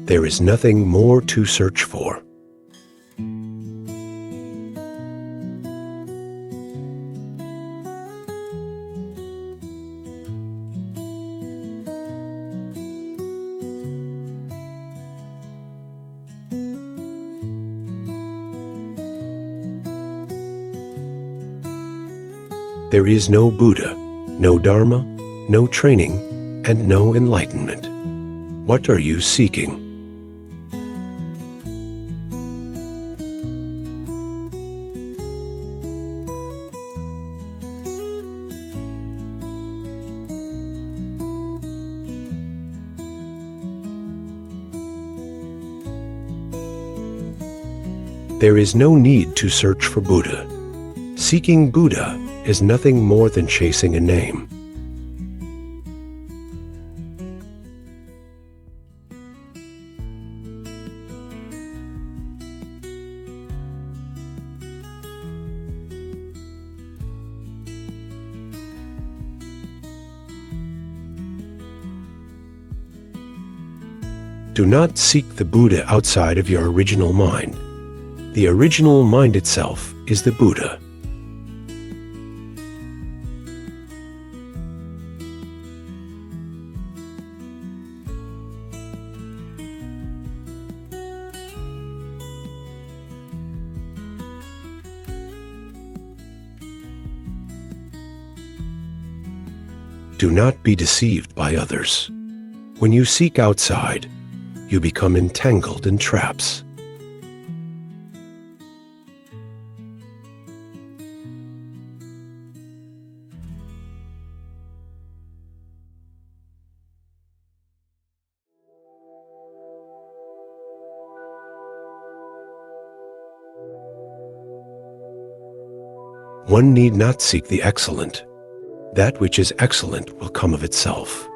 There is nothing more to search for. There is no Buddha, no Dharma, no training, and no enlightenment. What are you seeking? There is no need to search for Buddha. Seeking Buddha is nothing more than chasing a name. Do not seek the Buddha outside of your original mind. The original mind itself is the Buddha. Do not be deceived by others. When you seek outside, you become entangled in traps. One need not seek the excellent. That which is excellent will come of itself.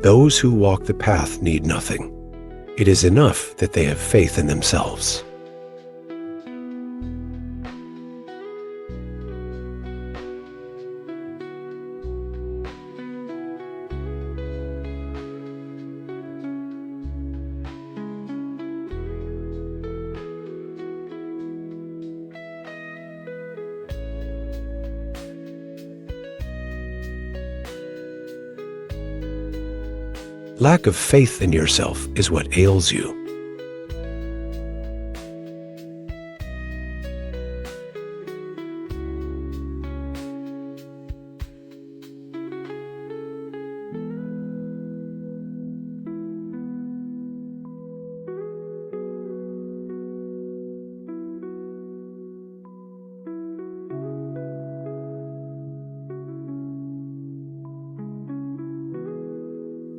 Those who walk the path need nothing. It is enough that they have faith in themselves. Lack of faith in yourself is what ails you.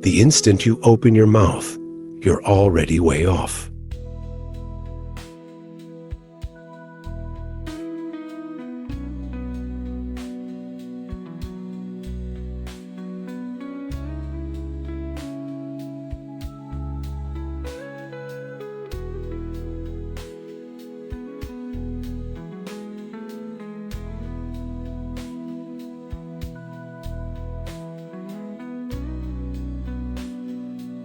The instant you open your mouth, you're already way off.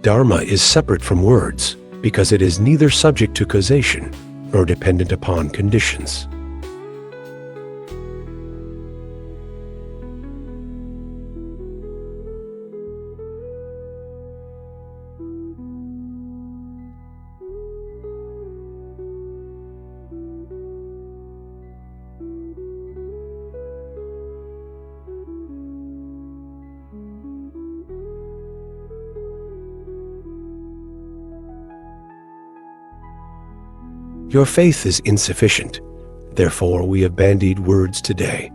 Dharma is separate from words because it is neither subject to causation nor dependent upon conditions. Your faith is insufficient, therefore we have bandied words today.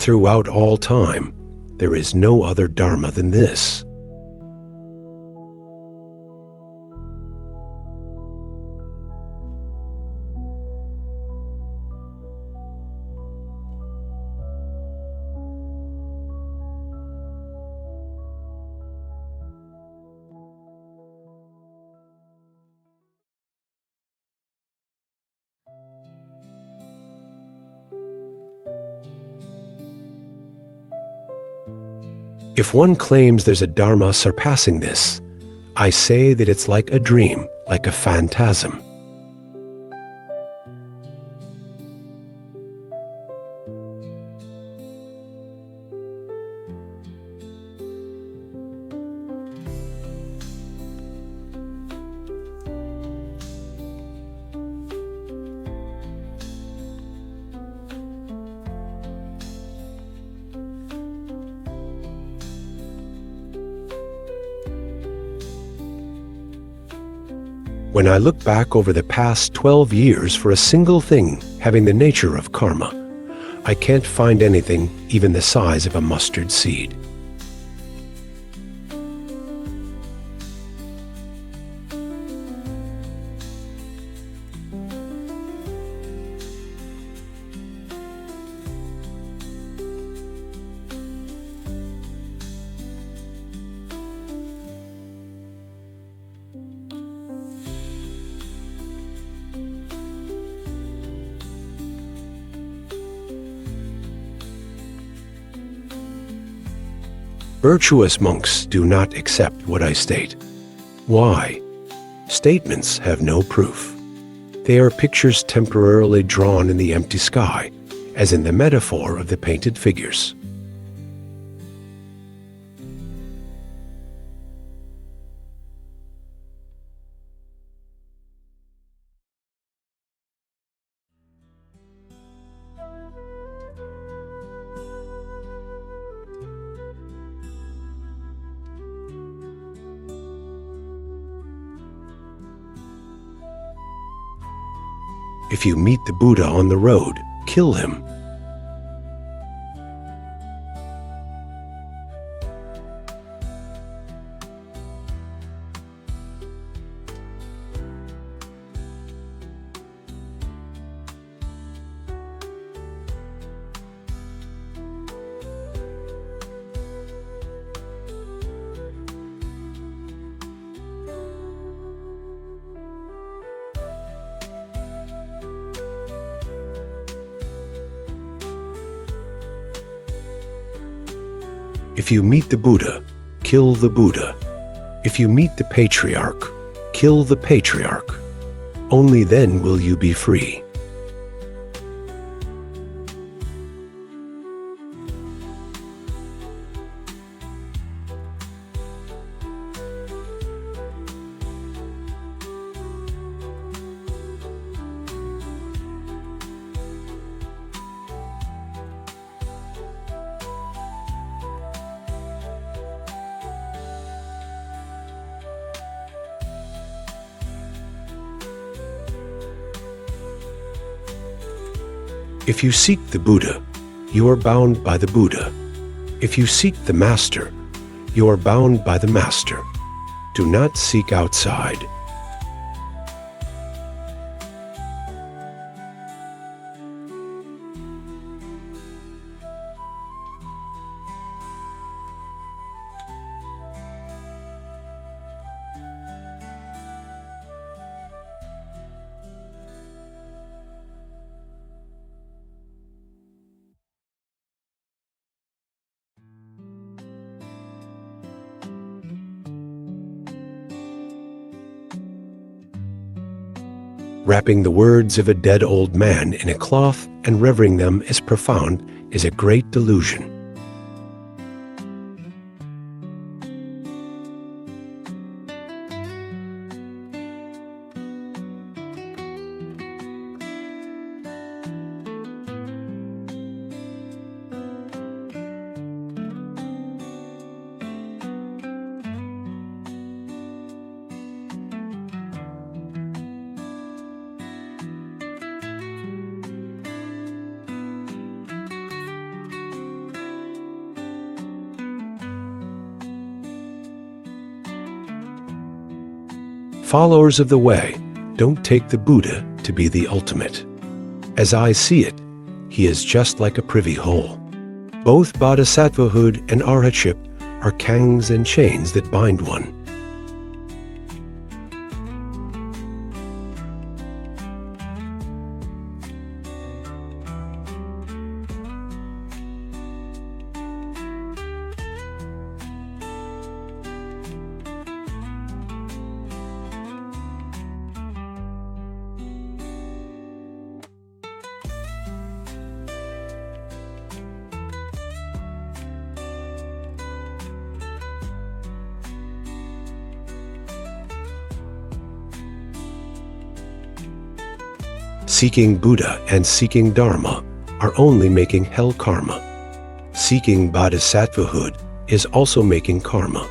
Throughout all time, there is no other Dharma than this. If one claims there's a Dharma surpassing this, I say that it's like a dream, like a phantasm. When I look back over the past 12 years for a single thing having the nature of karma, I can't find anything even the size of a mustard seed. Virtuous monks do not accept what I state. Why? Statements have no proof. They are pictures temporarily drawn in the empty sky, as in the metaphor of the painted figures. If you meet the Buddha on the road, kill him. If you meet the Buddha, kill the Buddha. If you meet the patriarch, kill the patriarch. Only then will you be free. If you seek the Buddha, you are bound by the Buddha. If you seek the Master, you are bound by the Master. Do not seek outside. Wrapping the words of a dead old man in a cloth and revering them as profound is a great delusion. Followers of the way don't take the Buddha to be the ultimate. As I see it, he is just like a privy hole. Both bodhisattvahood and arhatship are kangs and chains that bind one. Seeking Buddha and seeking Dharma are only making hell karma. Seeking bodhisattvahood is also making karma.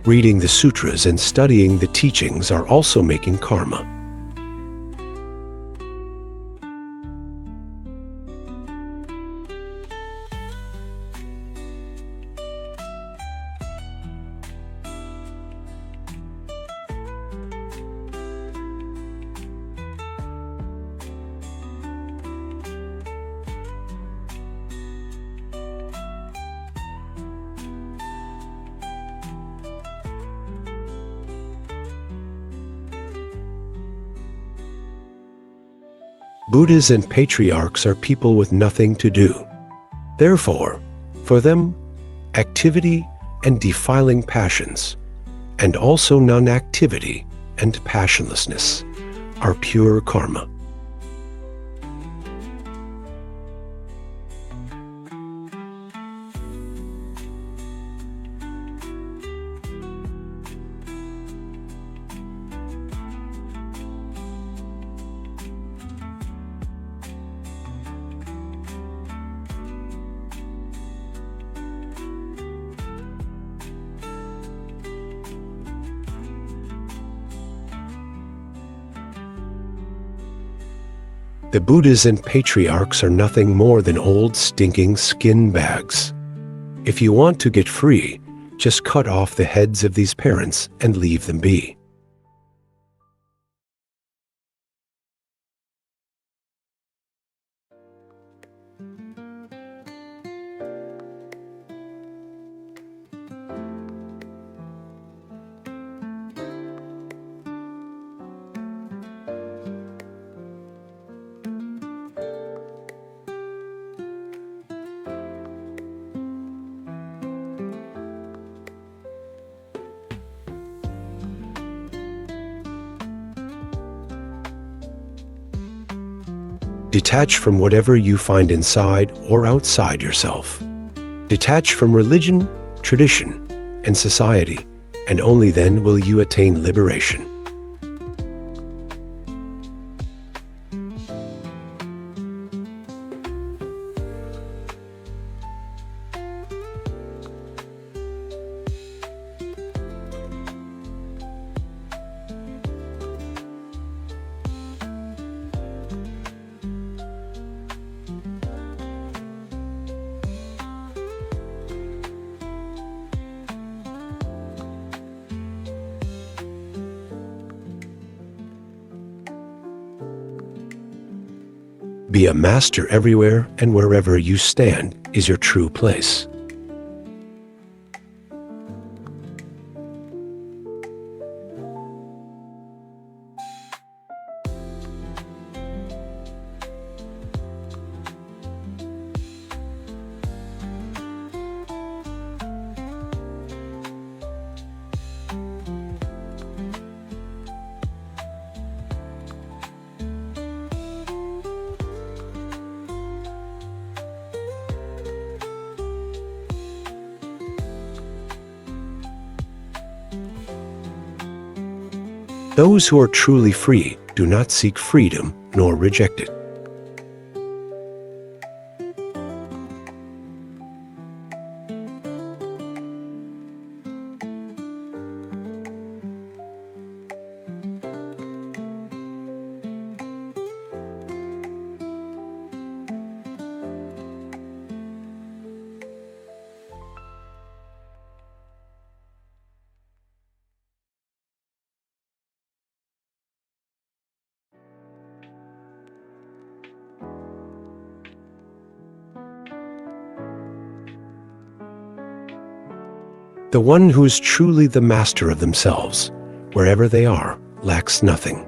Reading the sutras and studying the teachings are also making karma. Buddhas and patriarchs are people with nothing to do. Therefore, for them, activity and defiling passions, and also non-activity and passionlessness, are pure karma. The Buddhas and patriarchs are nothing more than old stinking skin bags. If you want to get free, just cut off the heads of these parents and leave them be. Detach from whatever you find inside or outside yourself. Detach from religion, tradition, and society, and only then will you attain liberation. Be a master everywhere, and wherever you stand is your true place. Those who are truly free do not seek freedom nor reject it. The one who is truly the master of themselves, wherever they are, lacks nothing.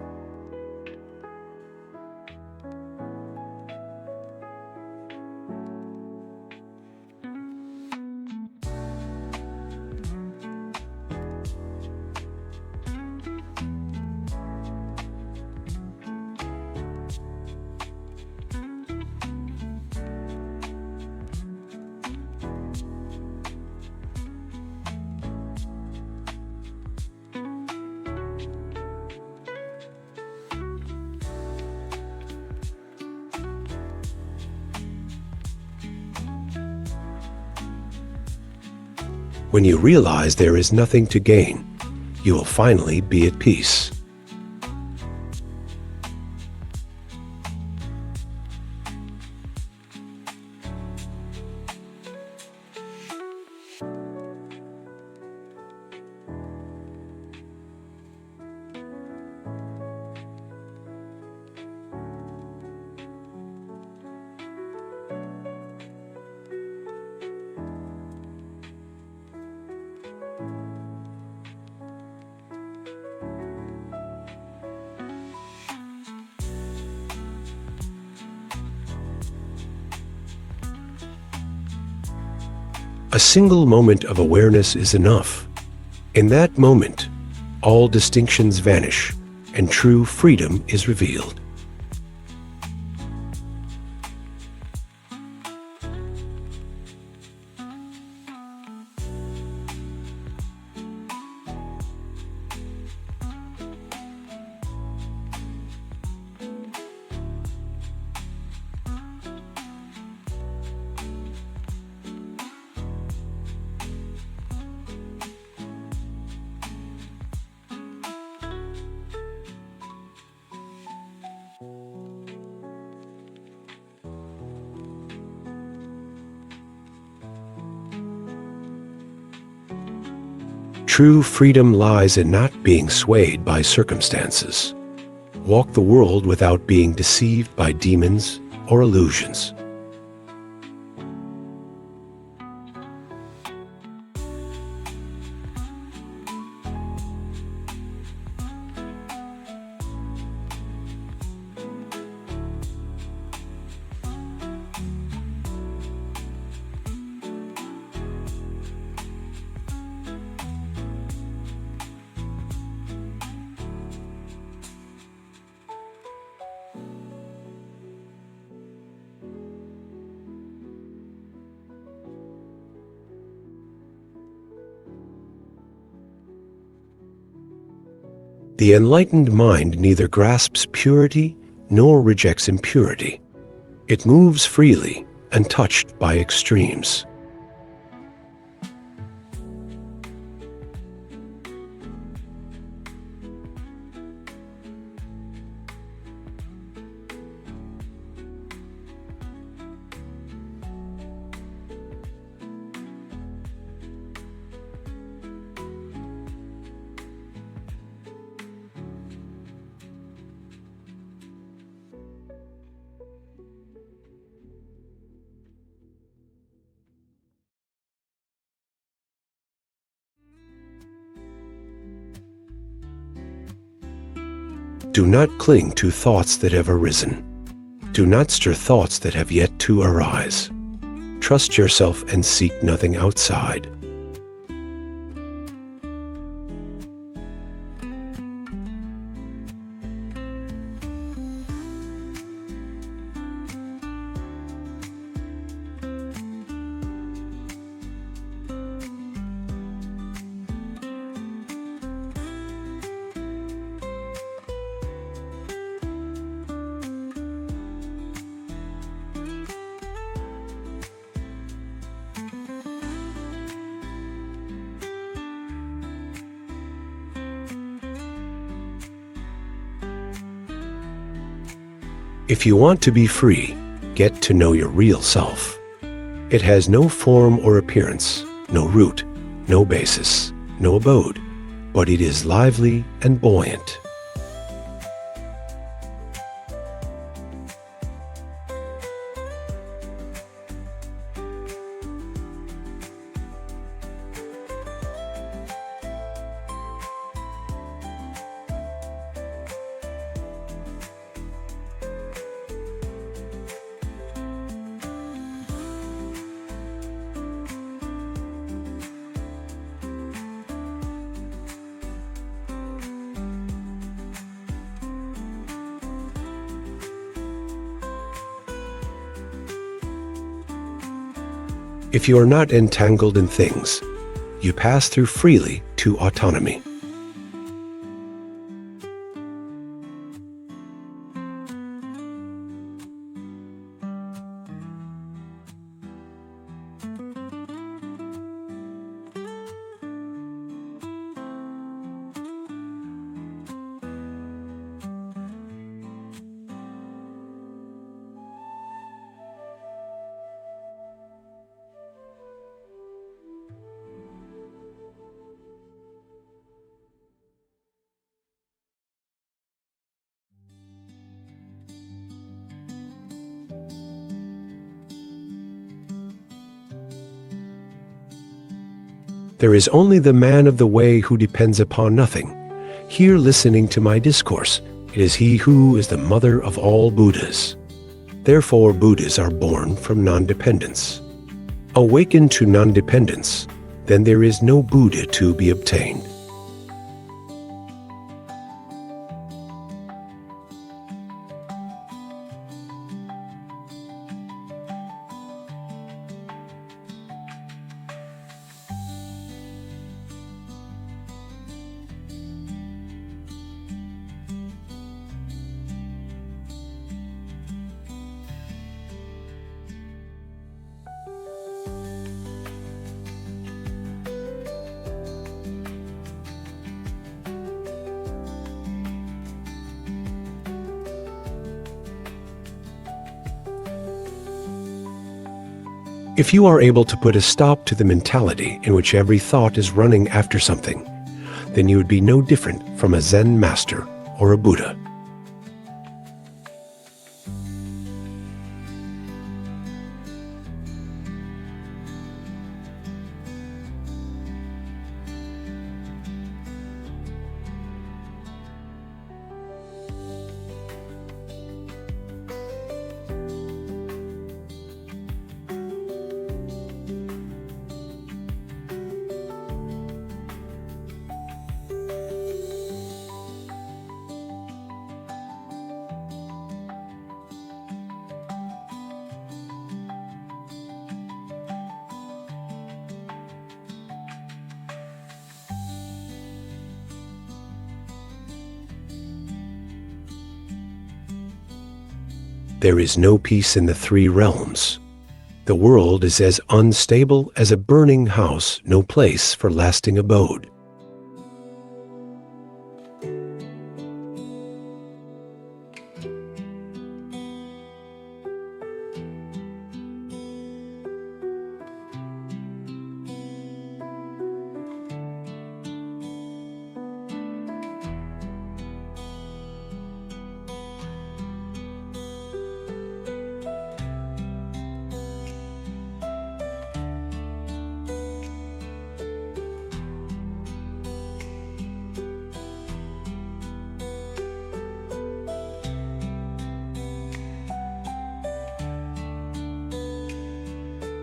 When you realize there is nothing to gain, you will finally be at peace. A single moment of awareness is enough. In that moment, all distinctions vanish and true freedom is revealed. True freedom lies in not being swayed by circumstances. Walk the world without being deceived by demons or illusions. The enlightened mind neither grasps purity nor rejects impurity. It moves freely, untouched by extremes. Do not cling to thoughts that have arisen. Do not stir thoughts that have yet to arise. Trust yourself and seek nothing outside. If you want to be free, get to know your real self. It has no form or appearance, no root, no basis, no abode, but it is lively and buoyant. If you are not entangled in things, you pass through freely to autonomy. There is only the man of the way who depends upon nothing. Here, listening to my discourse, it is he who is the mother of all Buddhas. Therefore, Buddhas are born from non-dependence. Awaken to non-dependence, then there is no Buddha to be obtained. If you are able to put a stop to the mentality in which every thought is running after something, then you would be no different from a Zen master or a Buddha. There is no peace in the three realms. The world is as unstable as a burning house, no place for lasting abode.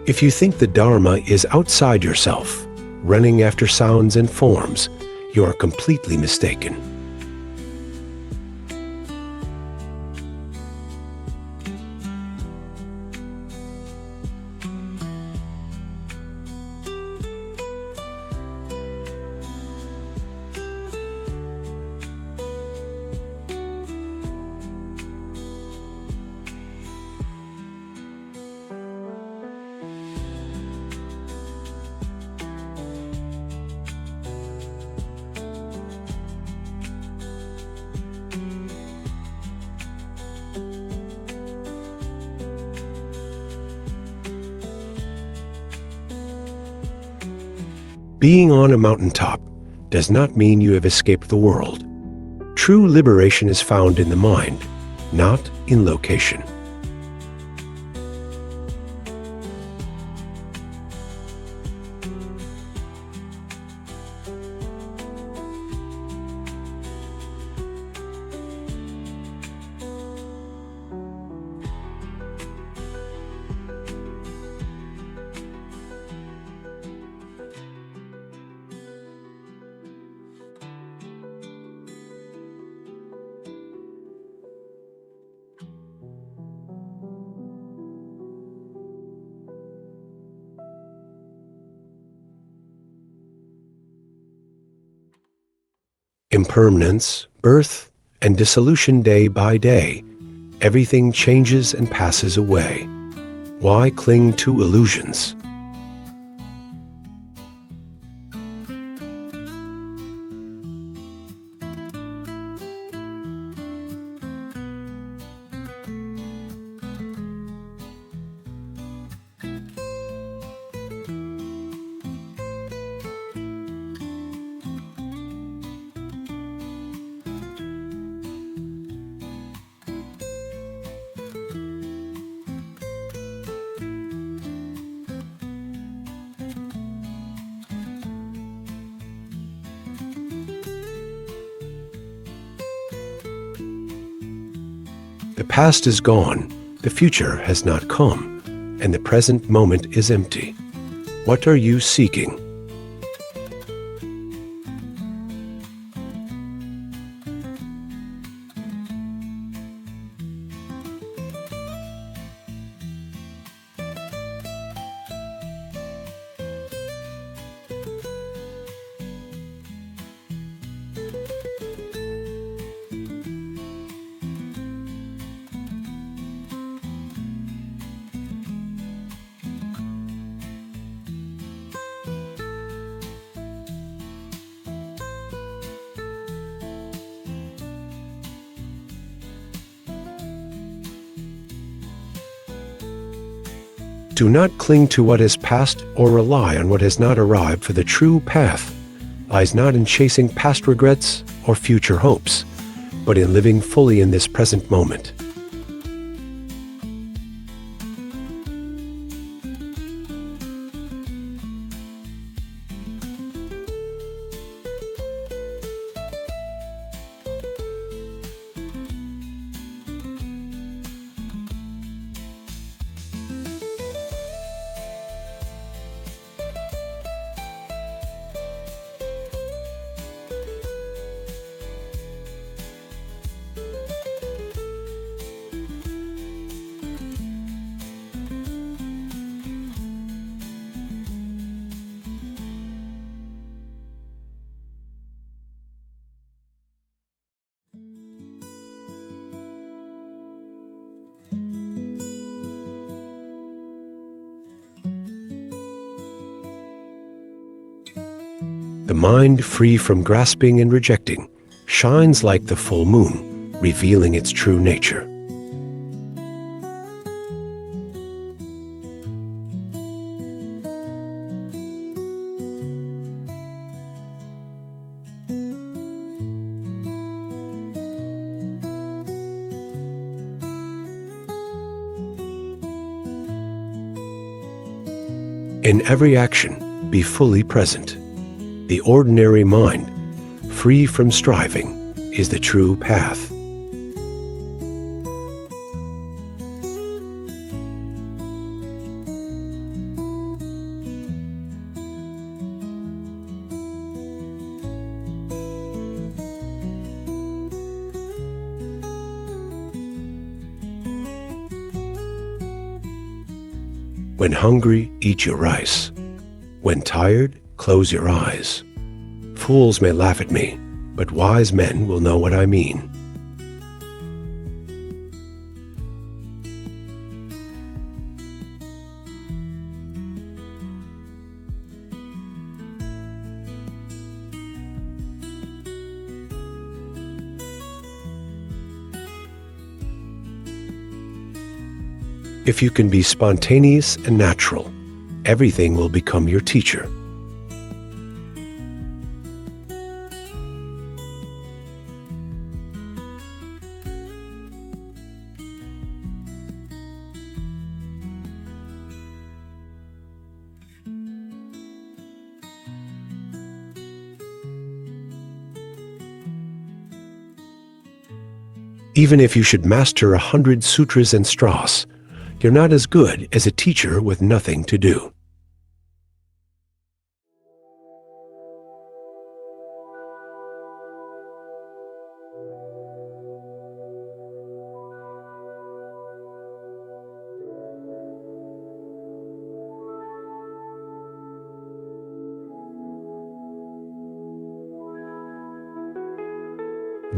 If you think the Dharma is outside yourself, running after sounds and forms, you are completely mistaken. Being on a mountaintop does not mean you have escaped the world. True liberation is found in the mind, not in location. Impermanence, birth, and dissolution day by day. Everything changes and passes away. Why cling to illusions? The past is gone, the future has not come, and the present moment is empty. What are you seeking? Do not cling to what is past or rely on what has not arrived, for the true path lies not in chasing past regrets or future hopes, but in living fully in this present moment. The mind, free from grasping and rejecting, shines like the full moon, revealing its true nature. In every action, be fully present. The ordinary mind, free from striving, is the true path. When hungry, eat your rice. When tired, close your eyes. Fools may laugh at me, but wise men will know what I mean. If you can be spontaneous and natural, everything will become your teacher. Even if you should master 100 sutras and straws, you're not as good as a teacher with nothing to do.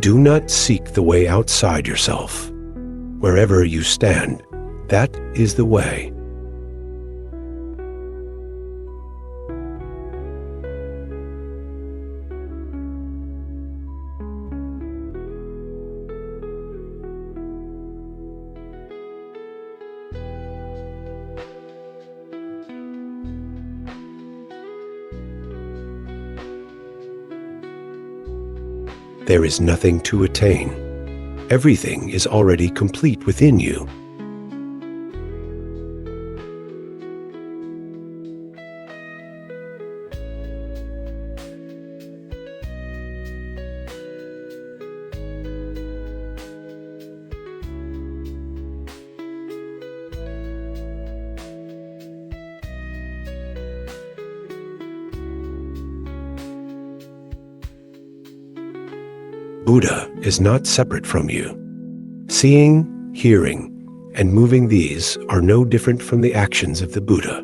Do not seek the way outside yourself. Wherever you stand, that is the way. There is nothing to attain. Everything is already complete within you. Buddha is not separate from you. Seeing, hearing, and moving these are no different from the actions of the Buddha.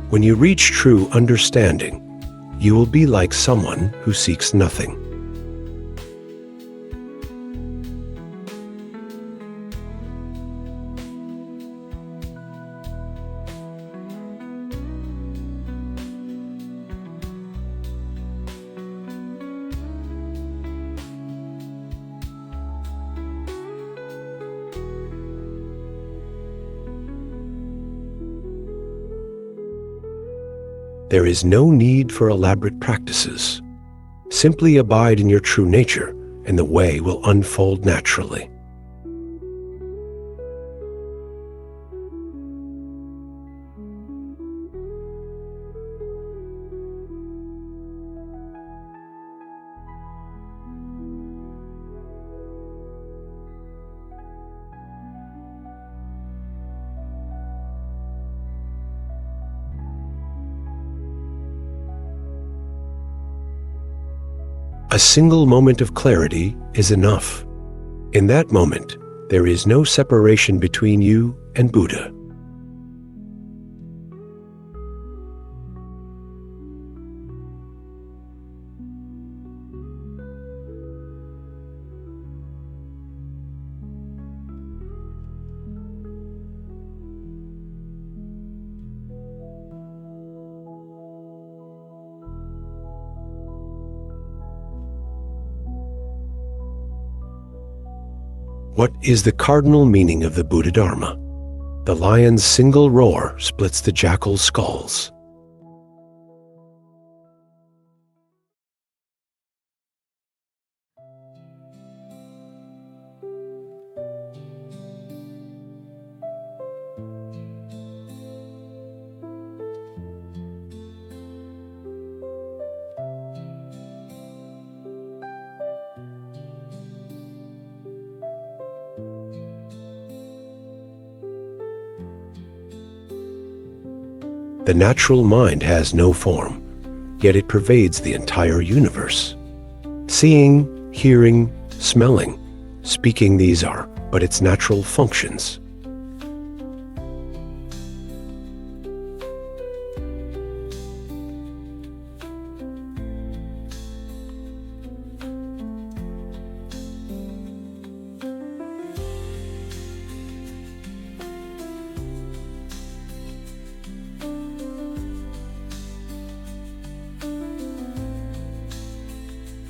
When you reach true understanding, you will be like someone who seeks nothing. There is no need for elaborate practices. Simply abide in your true nature, and the way will unfold naturally. A single moment of clarity is enough. In that moment, there is no separation between you and Buddha. What is the cardinal meaning of the Buddha Dharma? The lion's single roar splits the jackal's skulls. The natural mind has no form, yet it pervades the entire universe. Seeing, hearing, smelling, speaking, these are but its natural functions.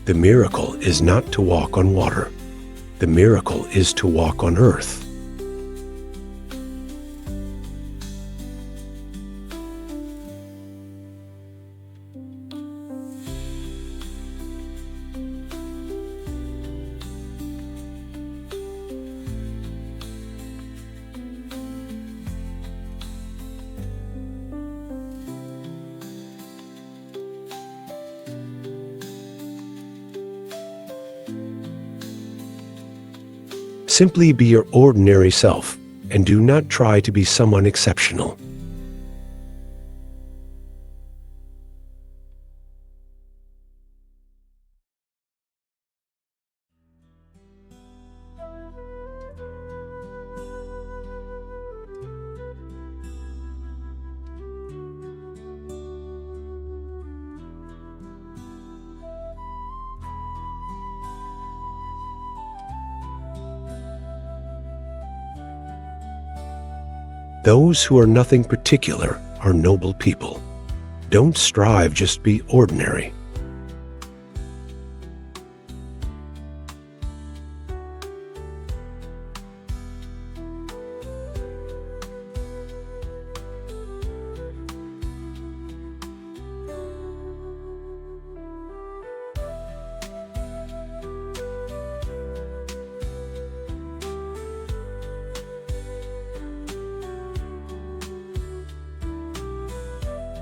The miracle is not to walk on water. The miracle is to walk on earth. Simply be your ordinary self, and do not try to be someone exceptional. Those who are nothing particular are noble people. Don't strive, just be ordinary.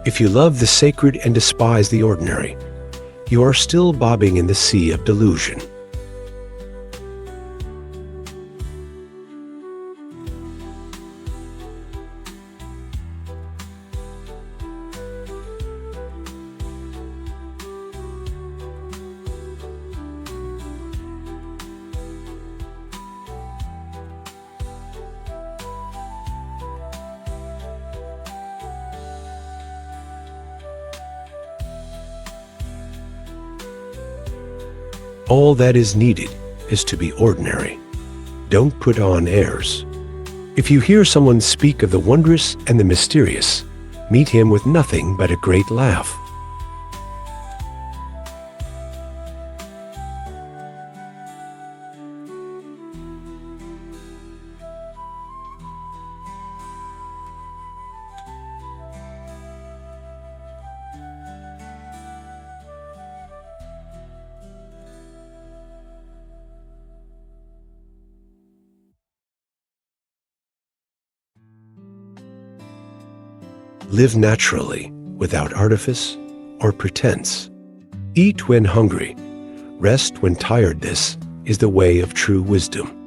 If you love the sacred and despise the ordinary, you are still bobbing in the sea of delusion. All that is needed is to be ordinary. Don't put on airs. If you hear someone speak of the wondrous and the mysterious, meet him with nothing but a great laugh. Live naturally, without artifice or pretense. Eat when hungry, rest when tired. This is the way of true wisdom.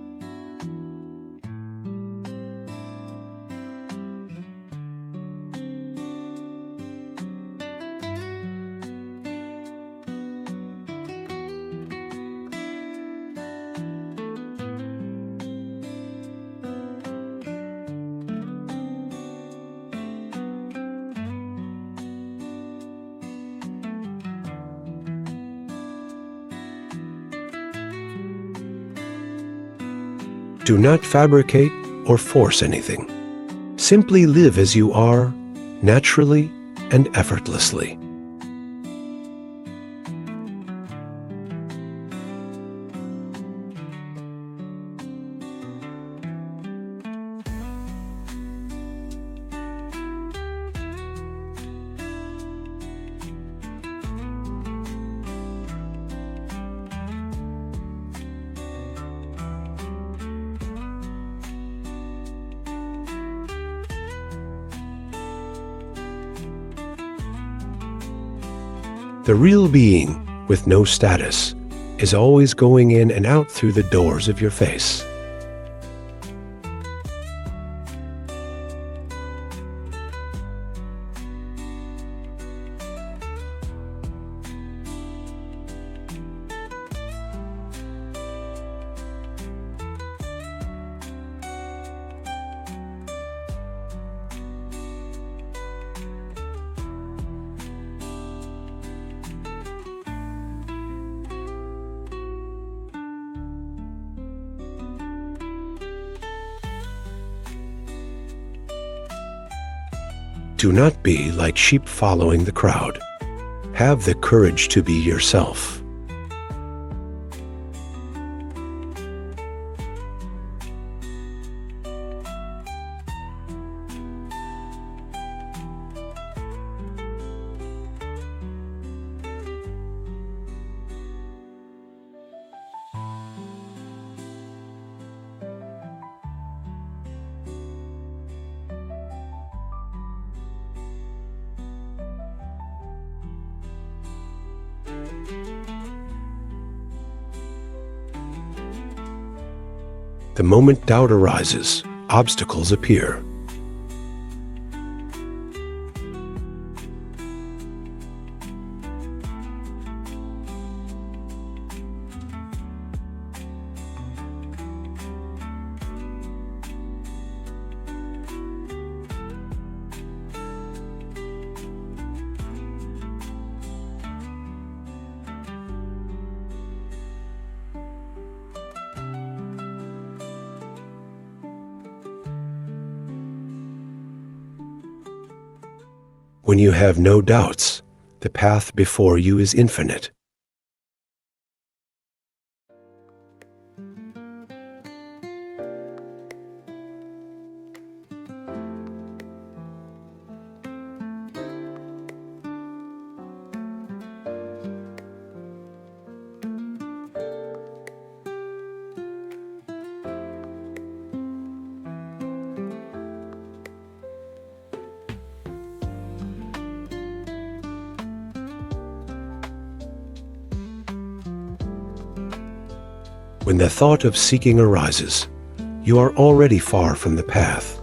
Do not fabricate or force anything. Simply live as you are, naturally and effortlessly. The real being, with no status, is always going in and out through the doors of your face. Do not be like sheep following the crowd. Have the courage to be yourself. The moment doubt arises, obstacles appear. When you have no doubts, the path before you is infinite. When the thought of seeking arises, you are already far from the path.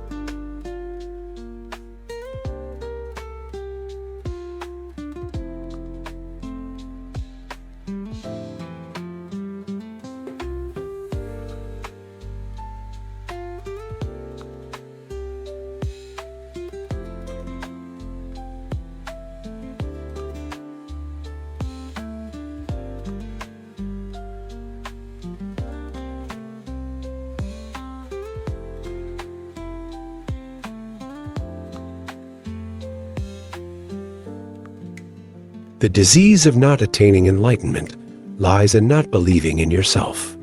The disease of not attaining enlightenment lies in not believing in yourself.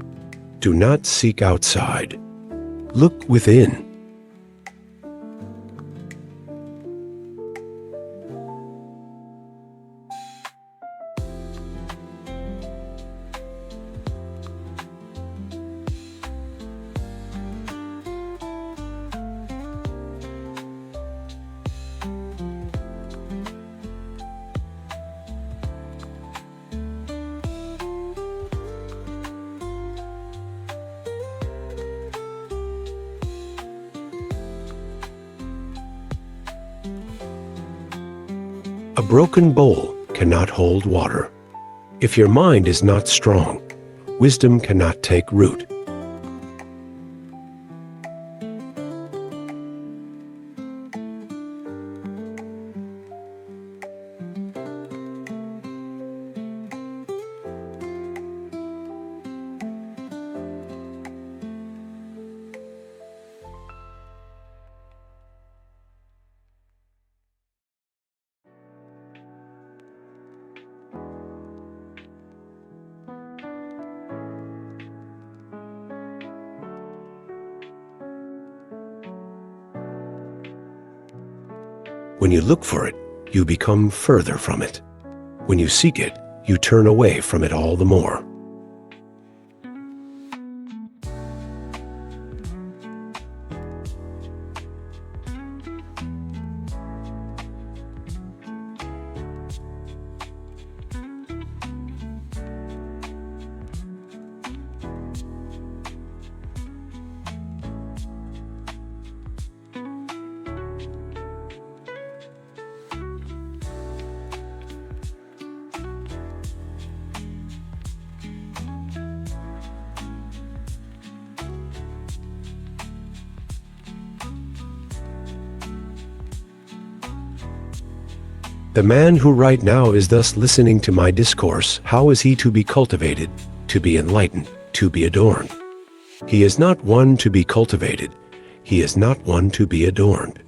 Do not seek outside. Look within. A broken bowl cannot hold water. If your mind is not strong, wisdom cannot take root. When you look for it, you become further from it. When you seek it, you turn away from it all the more. The man who right now is thus listening to my discourse, how is he to be cultivated, to be enlightened, to be adorned? He is not one to be cultivated. He is not one to be adorned.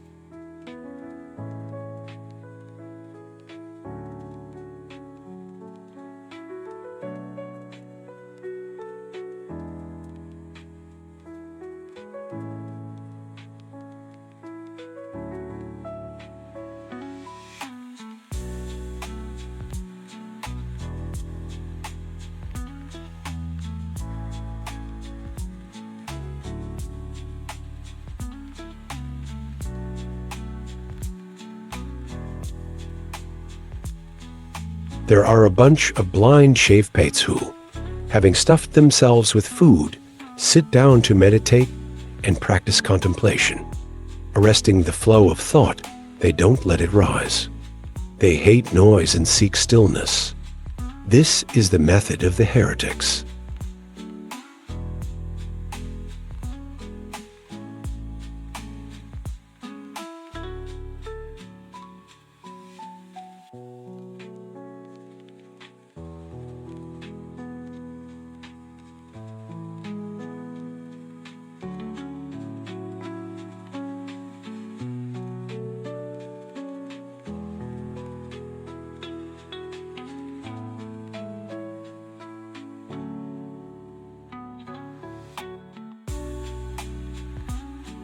There are a bunch of blind shavpates who, having stuffed themselves with food, sit down to meditate and practice contemplation. Arresting the flow of thought, they don't let it rise. They hate noise and seek stillness. This is the method of the heretics.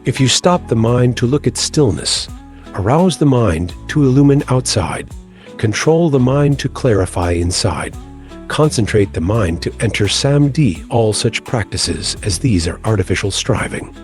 If you stop the mind to look at stillness, arouse the mind to illumine outside, control the mind to clarify inside, concentrate the mind to enter Samdhi, all such practices as these are artificial striving.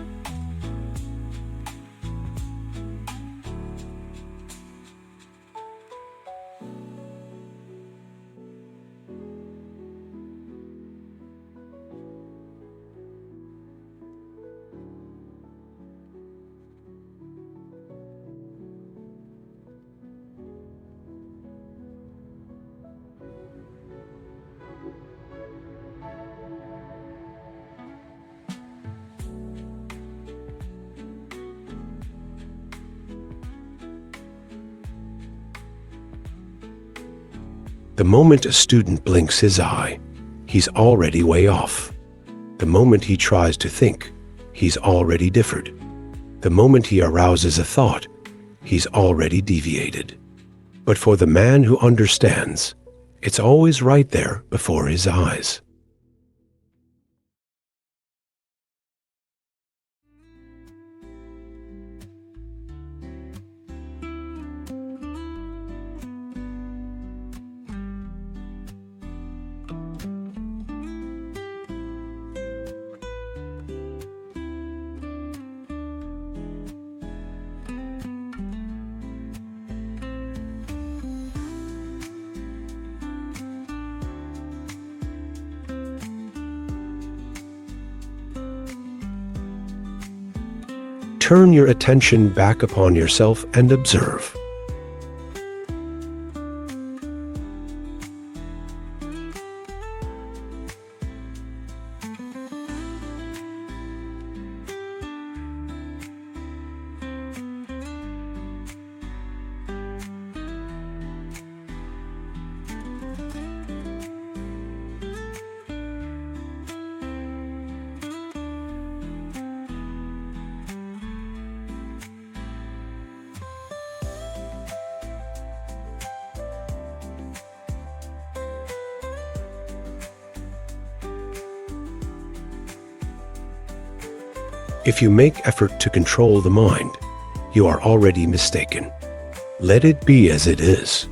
The moment a student blinks his eye, he's already way off. The moment he tries to think, he's already differed. The moment he arouses a thought, he's already deviated. But for the man who understands, it's always right there before his eyes. Turn your attention back upon yourself and observe. If you make effort to control the mind, you are already mistaken. Let it be as it is.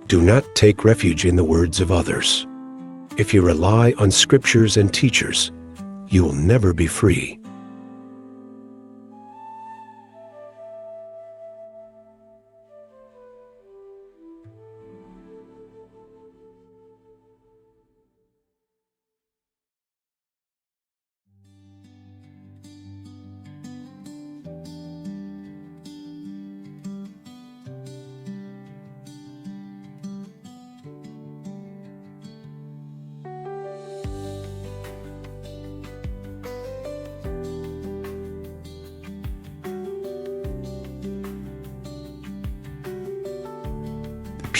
Do not take refuge in the words of others. If you rely on scriptures and teachers, you will never be free.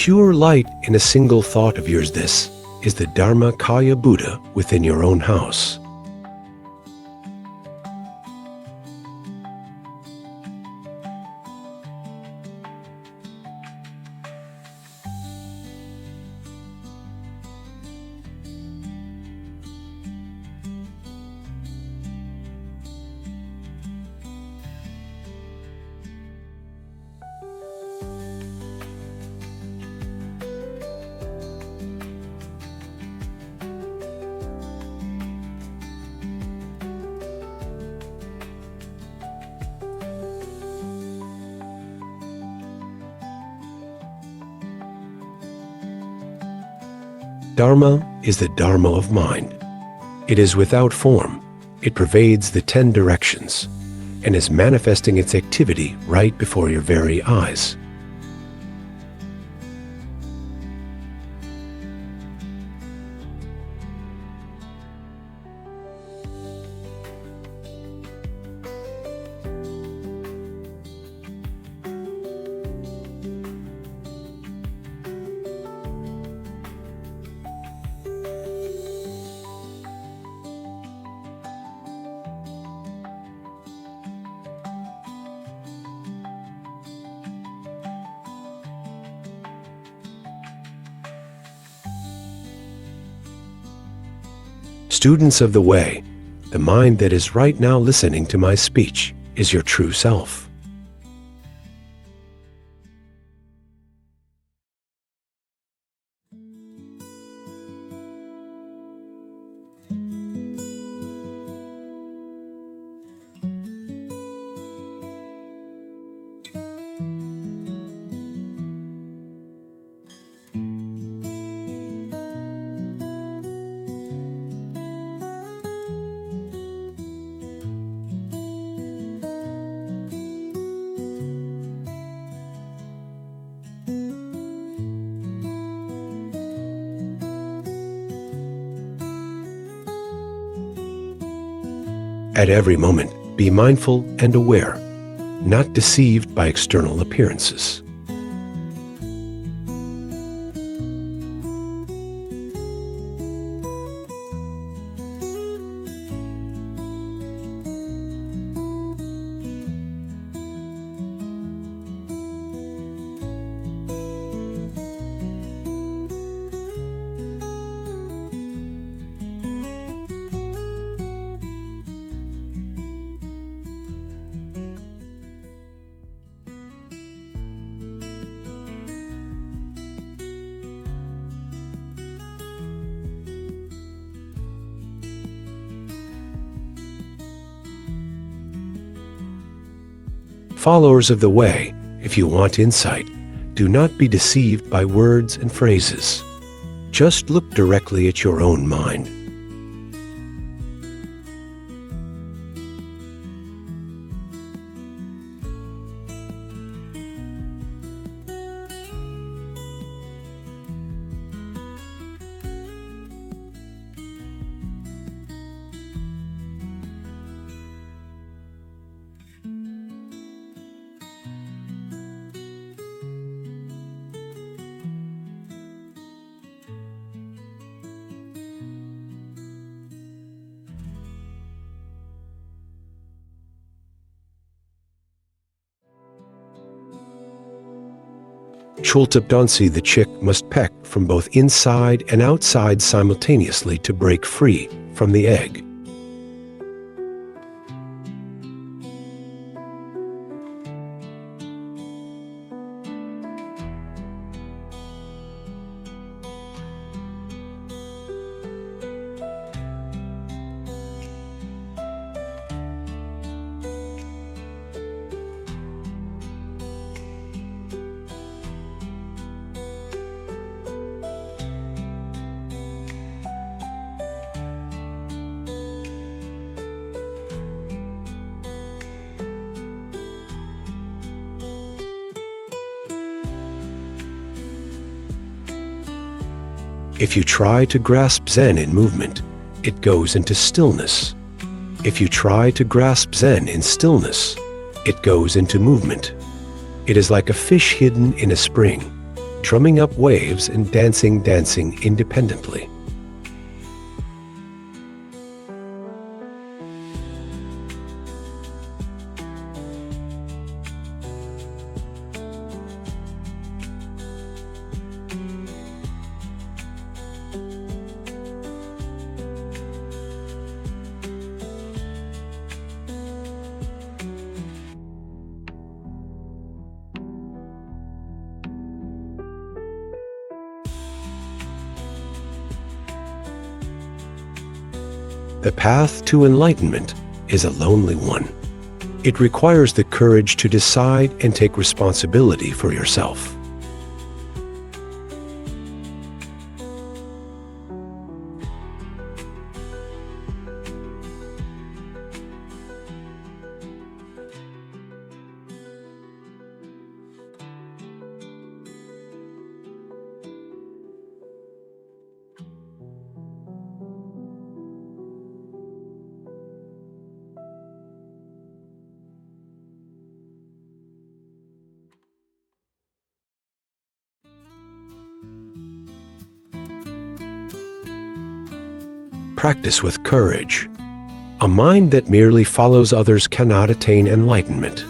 Pure light in a single thought of yours, this is the Dharmakaya Buddha within your own house. Dharma is the Dharma of mind. It is without form. It pervades the 10 directions and is manifesting its activity right before your very eyes. Students of the way, the mind that is right now listening to my speech is your true self. At every moment, be mindful and aware, not deceived by external appearances. Followers of the way, if you want insight, do not be deceived by words and phrases. Just look directly at your own mind. Chultapdansi, the chick, must peck from both inside and outside simultaneously to break free from the egg. If you try to grasp Zen in movement, it goes into stillness. If you try to grasp Zen in stillness, it goes into movement. It is like a fish hidden in a spring, drumming up waves and dancing independently. The path to enlightenment is a lonely one. It requires the courage to decide and take responsibility for yourself. Practice with courage. A mind that merely follows others cannot attain enlightenment.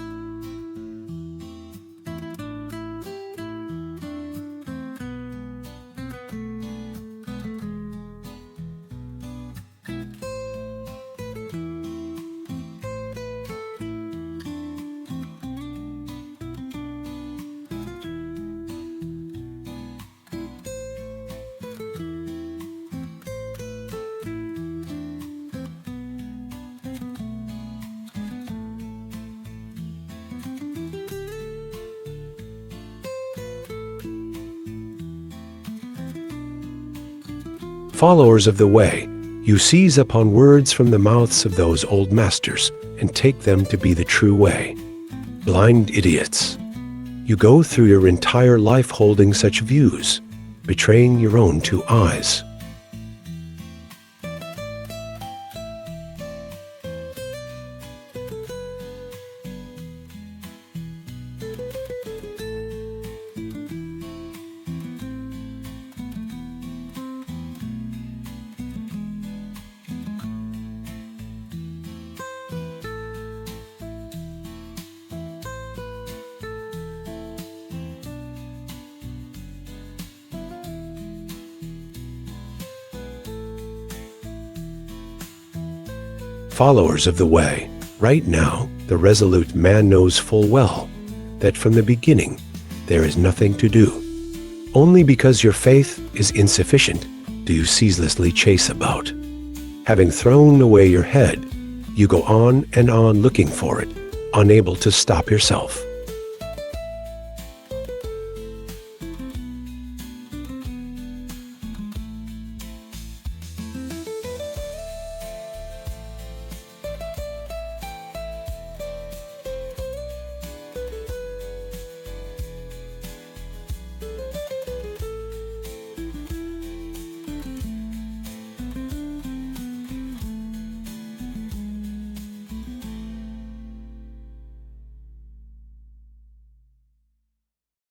Followers of the way, you seize upon words from the mouths of those old masters and take them to be the true way. Blind idiots. You go through your entire life holding such views, betraying your own two eyes. Followers of the way, right now, the resolute man knows full well that from the beginning there is nothing to do. Only because your faith is insufficient do you ceaselessly chase about. Having thrown away your head, you go on and on looking for it, unable to stop yourself.